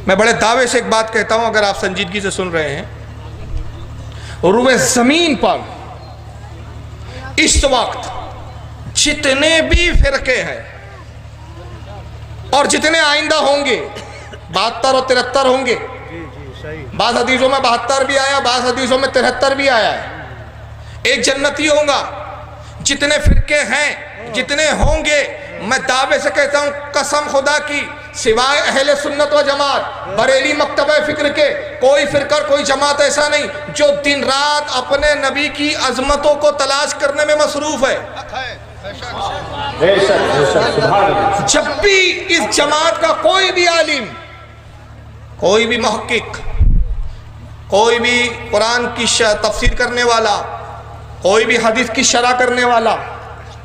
میں بڑے دعوے سے ایک بات کہتا ہوں، اگر آپ سنجیدگی سے سن رہے ہیں، روئے زمین پر اس وقت جتنے بھی فرقے ہیں اور جتنے آئندہ ہوں گے، 72 اور 73 ہوں گے، بعض حدیثوں میں 72 بھی آیا، بعض حدیثوں میں 73 بھی آیا ہے، ایک جنتی ہوگا، جتنے فرقے ہیں جتنے ہوں گے، میں دعوے سے کہتا ہوں قسم خدا کی، سوائے اہل سنت و جماعت بریلی مکتبہ فکر کے کوئی فرقہ کوئی جماعت ایسا نہیں جو دن رات اپنے نبی کی عظمتوں کو تلاش کرنے میں مصروف ہے۔ جب بھی اس جماعت کا کوئی بھی عالم، کوئی بھی محقق، کوئی بھی قرآن کی تفسیر کرنے والا، کوئی بھی حدیث کی شرح کرنے والا،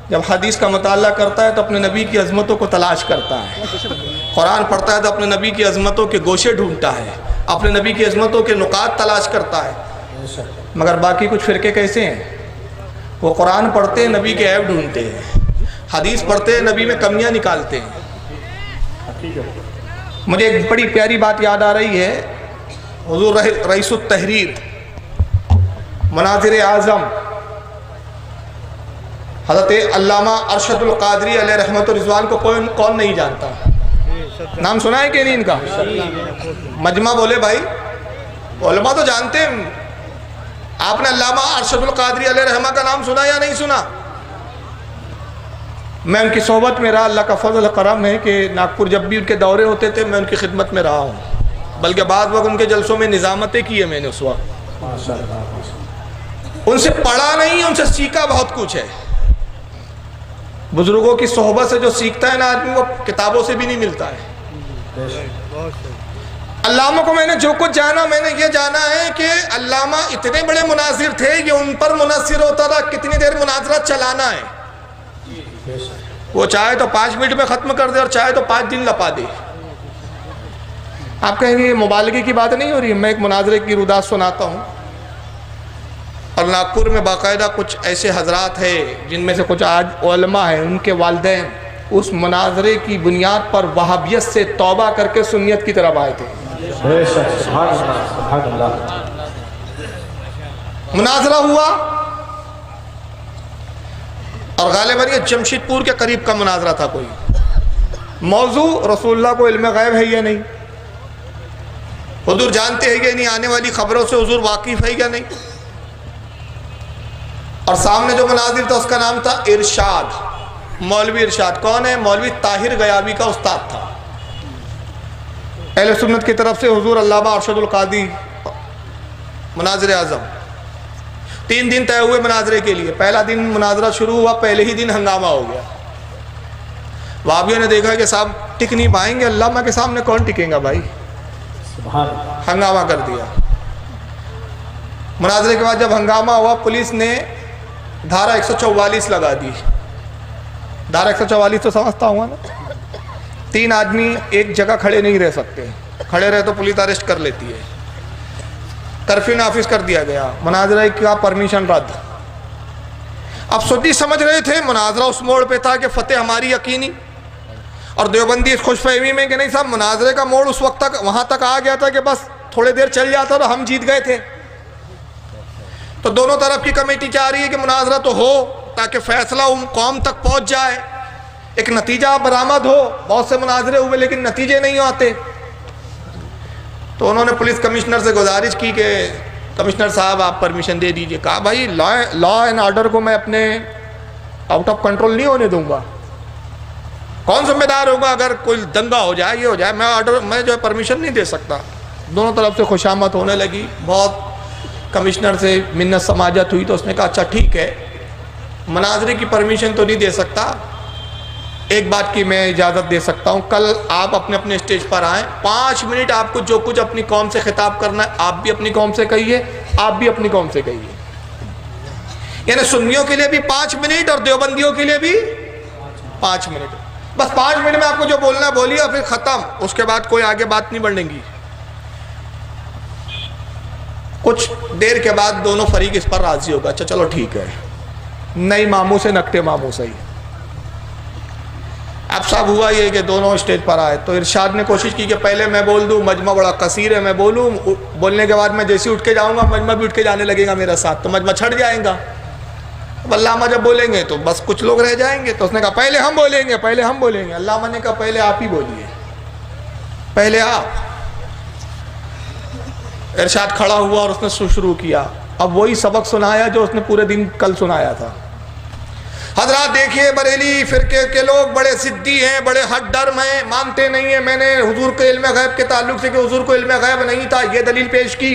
جب حدیث کا مطالعہ کرتا ہے تو اپنے نبی کی عظمتوں کو تلاش کرتا ہے، قرآن پڑھتا ہے تو اپنے نبی کی عظمتوں کے گوشے ڈھونڈتا ہے، اپنے نبی کی عظمتوں کے نکات تلاش کرتا ہے۔ مگر باقی کچھ فرقے کیسے ہیں؟ وہ قرآن پڑھتے ہیں، نبی کے عیب ڈھونڈتے ہیں، حدیث پڑھتے ہیں، نبی میں کمیاں نکالتے ہیں۔ مجھے ایک بڑی پیاری بات یاد آ رہی ہے، حضور رئیس التحریر مناظر اعظم حضرت علامہ ارشد القادری علیہ رحمت و رضوان کو کون نہیں جانتا؟ نام سنا ہے کہ نہیں ان کا؟ مجمع بولے بھائی، علماء تو جانتے ہیں۔ آپ نے علامہ ارشد القادری علیہ رحمہ کا نام سنا یا نہیں سنا؟ میں ان کی صحبت میں رہا، اللہ کا فضل کرم ہے کہ ناگپور جب بھی ان کے دورے ہوتے تھے میں ان کی خدمت میں رہا ہوں، بلکہ بعض وقت ان کے جلسوں میں نظامتیں کی ہے میں نے اس وقت۔ ان سے پڑھا نہیں، ان سے سیکھا بہت کچھ ہے۔ بزرگوں کی صحبت سے جو سیکھتا ہے نا آدمی، وہ کتابوں سے بھی نہیں ملتا ہے۔ علامہ کو میں نے جو کچھ جانا، میں نے یہ جانا ہے کہ علامہ اتنے بڑے مناظر تھے، یہ ان پر منحصر ہوتا تھا کتنی دیر مناظرہ چلانا ہے۔ وہ چاہے تو 5 منٹ میں ختم کر دے اور چاہے تو 5 دن لپا دے۔ آپ کہیں گے یہ مبالغے کی بات نہیں ہو رہی ہے، میں ایک مناظرے کی رودات سناتا ہوں۔ اور ناگپور میں باقاعدہ کچھ ایسے حضرات ہیں جن میں سے کچھ آج علماء ہیں، ان کے والدین اس مناظرے کی بنیاد پر وہابیت سے توبہ کر کے سنیت کی طرف آئے تھے۔ مناظرہ ہوا اور غالباً یہ جمشید پور کے قریب کا مناظرہ تھا۔ کوئی موضوع رسول اللہ کو علم غیب ہے یا نہیں، حضور جانتے ہیں یا نہیں، آنے والی خبروں سے حضور واقف ہے یا نہیں۔ اور سامنے جو مناظر تھا اس کا نام تھا ارشاد، مولوی ارشاد۔ کون ہے؟ مولوی طاہر غیابی کا استاد تھا۔ اہل سنت کی طرف سے حضور علامہ ارشد القادری مناظر اعظم، 3 دن طے ہوئے مناظرے کے لیے۔ پہلا دن مناظرہ شروع ہوا، پہلے ہی دن ہنگامہ ہو گیا۔ وہابیوں نے دیکھا کہ صاحب ٹک نہیں پائیں گے، علامہ کے سامنے کون ٹکیں گا بھائی، ہنگامہ کر دیا۔ مناظرے کے بعد جب ہنگامہ ہوا، پولیس نے دھارہ 144 لگا دی۔ دھارہ 144 تو سمجھتا ہوں نا، 3 آدمی ایک جگہ کھڑے نہیں رہ سکتے، کھڑے رہے تو پولیس اریسٹ کر لیتی ہے۔ کرفیو نافذ کر دیا گیا، مناظرہ کا پرمیشن رد۔ اب سودی سمجھ رہے تھے مناظرہ اس موڑ پہ تھا کہ فتح ہماری یقینی، اور دیوبندی اس خوش فہمی میں کہ نہیں صاحب مناظرے کا موڑ اس وقت تک وہاں تک آ گیا تھا کہ بس تھوڑے دیر چل جاتا تو ہم جیت گئے تھے۔ تو دونوں طرف کی کمیٹی چاہ رہی ہے کہ مناظرہ تو ہو تاکہ فیصلہ قوم تک پہنچ جائے، ایک نتیجہ برآمد ہو۔ بہت سے مناظرے ہوئے لیکن نتیجے نہیں آتے۔ تو انہوں نے پولیس کمشنر سے گزارش کی کہ کمشنر صاحب آپ پرمیشن دے دیجئے۔ کہا بھائی لا اینڈ آرڈر کو میں اپنے آؤٹ آف کنٹرول نہیں ہونے دوں گا، کون ذمہ دار ہوگا اگر کوئی دنگا ہو جائے، یہ ہو جائے، میں جو ہے پرمیشن نہیں دے سکتا۔ دونوں طرف سے خوشامد ہونے لگی، بہت کمشنر سے منت سماجت ہوئی تو اس نے کہا اچھا ٹھیک ہے، مناظرے کی پرمیشن تو نہیں دے سکتا، ایک بات کی میں اجازت دے سکتا ہوں، کل آپ اپنے اپنے اسٹیج پر آئیں، 5 منٹ آپ کو جو کچھ اپنی قوم سے خطاب کرنا ہے آپ بھی اپنی قوم سے کہیے، آپ بھی اپنی قوم سے کہیے۔ یعنی سنیوں کے لیے بھی 5 منٹ اور دیوبندیوں کے لیے بھی 5 منٹ، بس 5 منٹ میں آپ کو جو بولنا ہے بولیے اور پھر ختم، اس کے بعد کوئی آگے بات نہیں بڑھنے گی۔ کچھ دیر کے بعد دونوں فریق اس پر راضی ہوگا، اچھا چلو ٹھیک ہے، نئی ماموں سے نکتے ماموں صحیح۔ اب صاحب ہوا یہ کہ دونوں اسٹیج پر آئے تو ارشاد نے کوشش کی کہ پہلے میں بول دوں، مجمع بڑا کثیر ہے، میں بولوں، بولنے کے بعد میں جیسے اٹھ کے جاؤں گا مجمع بھی اٹھ کے جانے لگے گا میرا ساتھ، تو مجمع چھٹ جائے گا۔ اب علامہ جب بولیں گے تو بس کچھ لوگ رہ جائیں گے، تو اس نے کہا پہلے ہم بولیں گے، پہلے ہم بولیں گے۔ علامہ نے کہا پہلے آپ ہی بولیے، پہلے آپ۔ ارشاد کھڑا ہوا اور اس نے شروع کیا، اب وہی سبق سنایا جو اس نے پورے دن کل سنایا تھا۔ حضرات دیکھیے، بریلی فرقے کے لوگ بڑے ضدی ہیں، بڑے ہٹ ڈرم ہیں، مانتے نہیں ہیں۔ میں نے حضور کے علم غیب کے تعلق سے کہ حضور کو علم غیب نہیں تھا یہ دلیل پیش کی،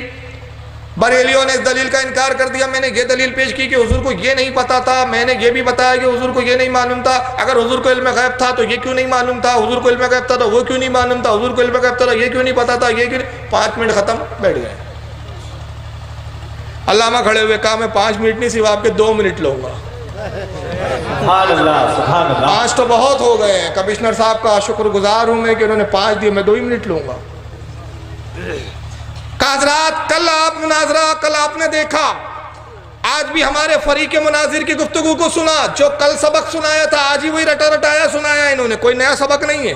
بریلیوں نے اس دلیل کا انکار کر دیا۔ میں نے یہ دلیل پیش کی کہ حضور کو یہ نہیں پتا تھا، میں نے یہ بھی بتایا کہ حضور کو یہ نہیں معلوم تھا۔ اگر حضور کو علم غیب تھا تو یہ کیوں نہیں معلوم تھا، حضور کو علم غیب تھا تو وہ کیوں نہیں معلوم تھا، حضور کو علم غیب تھا تو یہ کیوں نہیں پتا تھا، یہ کیوں نہیں۔ 5 منٹ ختم، بیٹھ گئے۔ علامہ کھڑے ہوئے کہا میں 5 منٹ نہیں، صرف آپ کے 2 منٹ لوں گا۔ سبحان اللہ، سبحان اللہ۔ 5 تو بہت ہو گئے ہیں، کمشنر صاحب کا شکر گزار ہوں میں کہ انہوں نے 5 دیے، میں 2 ہی منٹ لوں گا۔ کہا حضرات کل آپ مناظرہ، کل آپ نے دیکھا، آج بھی ہمارے فریق مناظر کی گفتگو کو سنا، جو کل سبق سنایا تھا آج ہی وہی رٹا رٹایا سنایا انہوں نے، کوئی نیا سبق نہیں ہے۔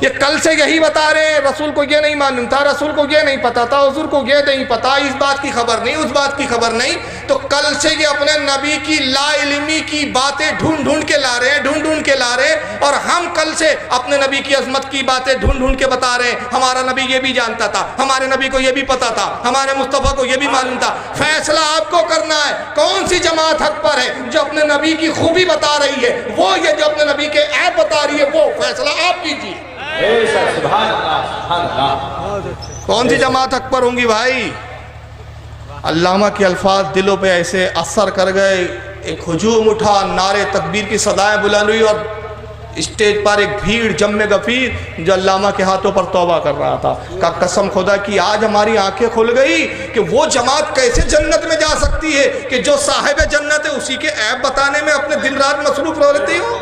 یہ کل سے یہی بتا رہے ہیں، رسول کو یہ نہیں معلوم تھا، رسول کو یہ نہیں پتا تھا، حضور کو یہ نہیں پتا، اس بات کی خبر نہیں، اس بات کی خبر نہیں۔ تو کل سے یہ اپنے نبی کی لا علمی کی باتیں ڈھونڈ ڈھونڈ کے لا رہے ہیں، ڈھونڈ ڈھونڈ کے لا رہے ہیں، اور ہم کل سے اپنے نبی کی عظمت کی باتیں ڈھونڈ ڈھونڈ کے بتا رہے ہیں۔ ہمارا نبی یہ بھی جانتا تھا، ہمارے نبی کو یہ بھی پتا تھا، ہمارے مصطفیٰ کو یہ بھی معلوم تھا۔ فیصلہ آپ کو کرنا ہے، کون سی جماعت حق پر ہے، جو اپنے نبی کی خوبی بتا رہی ہے، وہ یہ جو اپنے نبی کے عیب بتا رہی ہے، وہ فیصلہ آپ کیجیے۔ سبحان اللہ، سبحان اللہ۔ کون سی جماعت حق پر ہوں گی بھائی؟ علامہ کے الفاظ دلوں پہ ایسے اثر کر گئے، ایک ہجوم اٹھا، نعرے تکبیر کی صدائیں بلند ہوئی، اور اسٹیج پر ایک بھیڑ جم غفیر جو علامہ کے ہاتھوں پر توبہ کر رہا تھا۔ کہ قسم خدا کی آج ہماری آنکھیں کھل گئی کہ وہ جماعت کیسے جنت میں جا سکتی ہے کہ جو صاحب جنت ہے اسی کے عیب بتانے میں اپنے دن رات مصروف رہتی ہو۔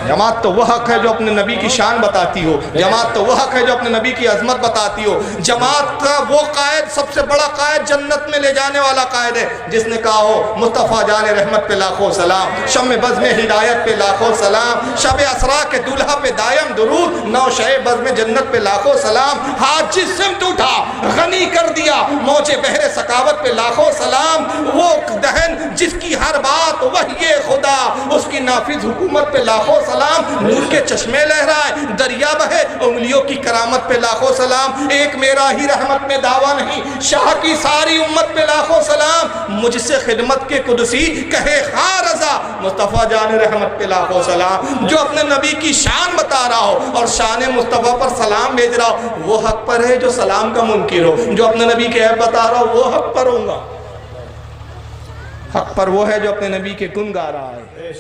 جماعت تو وہ حق ہے جو اپنے نبی کی شان بتاتی ہو، جماعت تو وہ حق ہے جو اپنے نبی کی عظمت بتاتی ہو۔ جماعت کا وہ قائد، سب سے بڑا قائد، جنت میں لے جانے والا قائد ہے جس نے کہا ہو مصطفیٰ جان رحمت پہ لاکھوں سلام، شم بزم ہدایت پہ لاکھوں سلام، شب اسرا کے دلہا پہ دائم درود، نوشہ بزم جنت پہ لاکھوں سلام۔ ہاتھ جس سمت اٹھا غنی کر دیا موج بحر سخاوت پہ لاکھوں سلام۔ وہ دہن جس کی ہر بات وحی خدا، اس کی نافذ حکومت پہ لاکھوں سلام۔ نور کے چشمے لہرائے دریا بہے انگلیوں کی کرامت پہ لاکھوں سلام۔ ایک میرا ہی رحمت میں دعویٰ نہیں، شاہ کی ساری امت پہ لاکھوں سلام۔ مجھ سے خدمت کے قدسی کہے خواہ رضا، مصطفیٰ جان رحمت پہ لاکھوں سلام۔ جو اپنے نبی کی شان بتا رہا ہو اور شان مصطفیٰ پر سلام بھیج رہا ہو، وہ حق پر ہے جو سلام کا منکر ہو۔ جو اپنے نبی کے عیب بتا رہا ہو وہ حق پر ہوگا، حق پر وہ ہے جو اپنے نبی کے گن گا رہا ہے۔